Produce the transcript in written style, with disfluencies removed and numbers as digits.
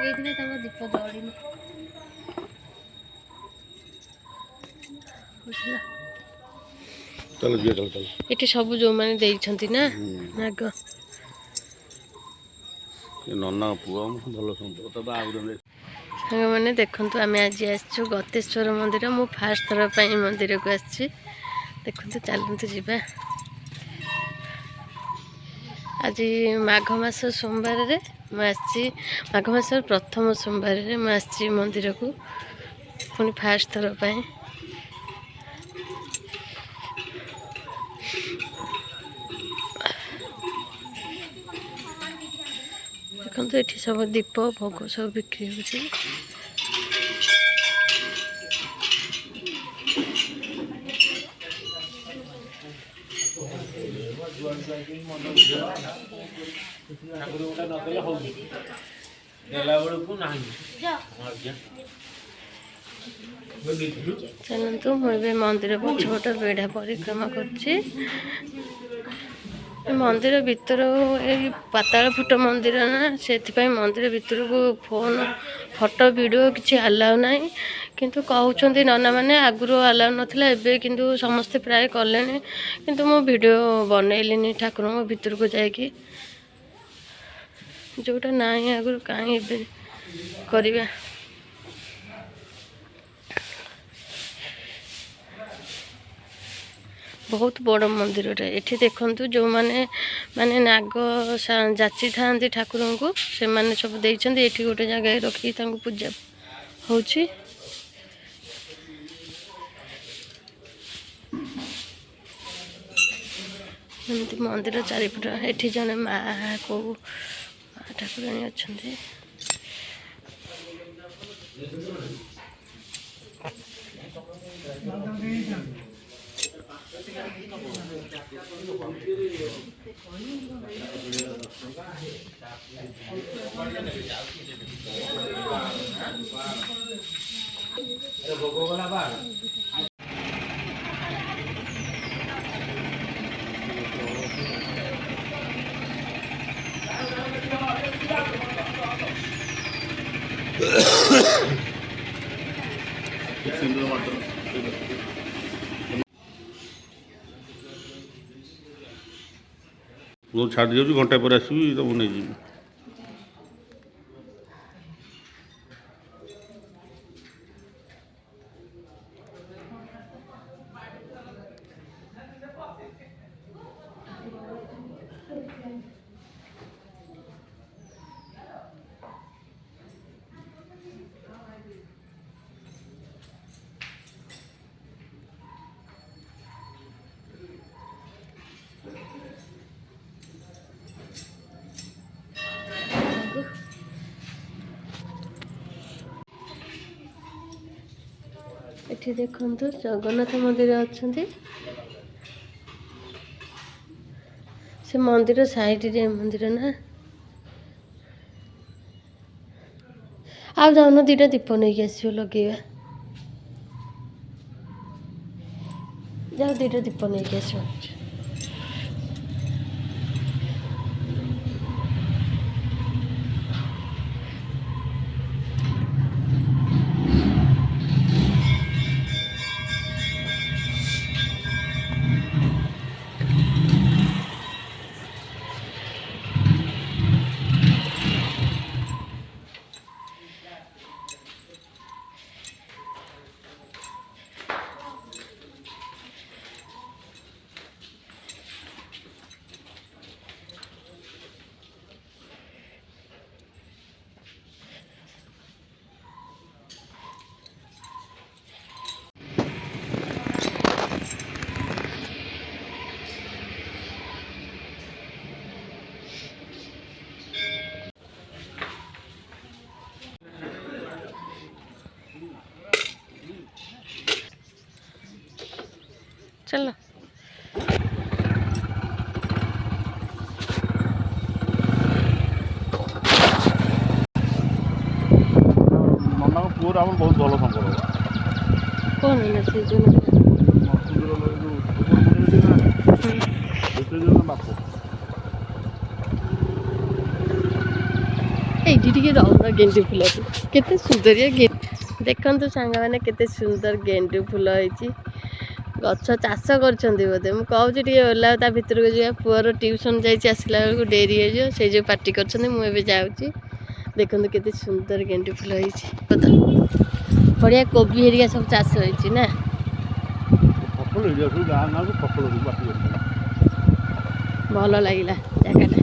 ଲଗେଇଥିଲେ ତାଙ୍କ ଦୀପ ଜଳିନି। चलो जी चलो चलो ଏଠି ସବୁ ଯୋଉମାନେ ଦେଇଛନ୍ତି ନା ନାଗ नना पुआ भल संपर्क तो बागुरे साଙ୍ଗମାନେ ଦେଖନ୍ତୁ ଆମେ ଆଜି ଆସିଛୁ ଗତେଶ୍ୱର ମନ୍ଦିର। ମୁଁ ଫାଷ୍ଟ ଥର ପାଇଁ ମନ୍ଦିରକୁ ଆସିଛି। ଦେଖନ୍ତୁ ଚାଲନ୍ତୁ ଯିବା। ଆଜି ମାଘ ମାସ ସୋମବାରରେ ମୁଁ ଆସିଛି। ମାଘ ମାସର ପ୍ରଥମ ସୋମବାରରେ ମୁଁ ଆସିଛି ମନ୍ଦିରକୁ ପୁଣି ଫାଷ୍ଟ ଥର ପାଇଁ। ଦେଖନ୍ତୁ ଏଠି ସବୁ ଦୀପ ଭୋଗ ସବୁ ବିକ୍ରି ହେଉଛି। ଚାଲନ୍ତୁ ମୁଁ ଏବେ ମନ୍ଦିର ପଛପଟ ବେଢ଼ା ପରିକ୍ରମା କରୁଛି। ମନ୍ଦିର ଭିତର ଏଇ ପାତାଳ ଫୁଟ ମନ୍ଦିର ନା, ସେଥିପାଇଁ ମନ୍ଦିର ଭିତରକୁ ଫୋନ ଫଟୋ ଭିଡ଼ିଓ କିଛି ଆଲାଉ ନାହିଁ। କିନ୍ତୁ କହୁଛନ୍ତି ନନାମାନେ ଆଗରୁ ଆଲାଉ ନଥିଲା, ଏବେ କିନ୍ତୁ ସମସ୍ତେ ପ୍ରାୟ କଲେଣି। କିନ୍ତୁ ମୁଁ ଭିଡ଼ିଓ ବନେଇଲିନି ଠାକୁରଙ୍କ ଭିତରକୁ ଯାଇକି। ଯେଉଁଟା ନାହିଁ ଆଗରୁ କାହିଁ ଏବେ କରିବା। ବହୁତ ବଡ଼ ମନ୍ଦିରଟା। ଏଠି ଦେଖନ୍ତୁ ଯେଉଁମାନେ ନାଗ ଯାଚିଥାନ୍ତି ଠାକୁରଙ୍କୁ, ସେମାନେ ସବୁ ଦେଇଛନ୍ତି। ଏଠି ଗୋଟେ ଜାଗାରେ ରଖିକି ତାଙ୍କୁ ପୂଜା ହେଉଛି। ଏମିତି ମନ୍ଦିର ଚାରିପଟ। ଏଠି ଜଣେ ମା ଠାକୁରାଣୀ ଅଛନ୍ତି। ମୁଁ ଛାଡ଼ି ଯାଉଛି, ଘଣ୍ଟା ପରେ ଆସିବି ତମକୁ ନେଇଯିବି। ଏଠି ଦେଖନ୍ତୁ ଜଗନ୍ନାଥ ମନ୍ଦିର ଅଛନ୍ତି। ସେ ମନ୍ଦିର ସାଇଡରେ ମନ୍ଦିର ନା। ଆଉ ଯାଉନ ଦିଟା ଦୀପ ନେଇକି ଆସିବ ଲଗେଇବା। ଯାଉ ଦିଟା ଦୀପ ନେଇକି ଆସିବ। चलो नना पुअर आम बहुत भल संपर्क। कौन है से जो ଏଇଠି ଟିକେ ରହୁନ ଗେଣ୍ଡୁ ଫୁଲ କେତେ ସୁନ୍ଦରିଆ ଦେଖନ୍ତୁ ସାଙ୍ଗମାନେ କେତେ ସୁନ୍ଦର ଗେଣ୍ଡୁ ଫୁଲ ହେଇଛି। ଗଛ ଚାଷ କରୁଛନ୍ତି ବୋଧେ। ମୁଁ କହୁଛି ଟିକେ ଓହ୍ଲାଅ ତା ଭିତରକୁ ଯିବା। ପୁଅର ଟ୍ୟୁସନ୍ ଯାଇଛି, ଆସିଲା ବେଳକୁ ଡେରି ହେଇଯିବ। ସେଇ ଯେଉଁ ପାର୍ଟି କରୁଛନ୍ତି ମୁଁ ଏବେ ଯାଉଛି। ଦେଖନ୍ତୁ କେତେ ସୁନ୍ଦର ଗେଣ୍ଡୁ ଫୁଲ ହେଇଛି। ବଢ଼ିଆ କୋବି ହେରିକା ସବୁ ଚାଷ ହେଇଛି ନା। ଭଲ ଲାଗିଲା ଜାଗାଟା।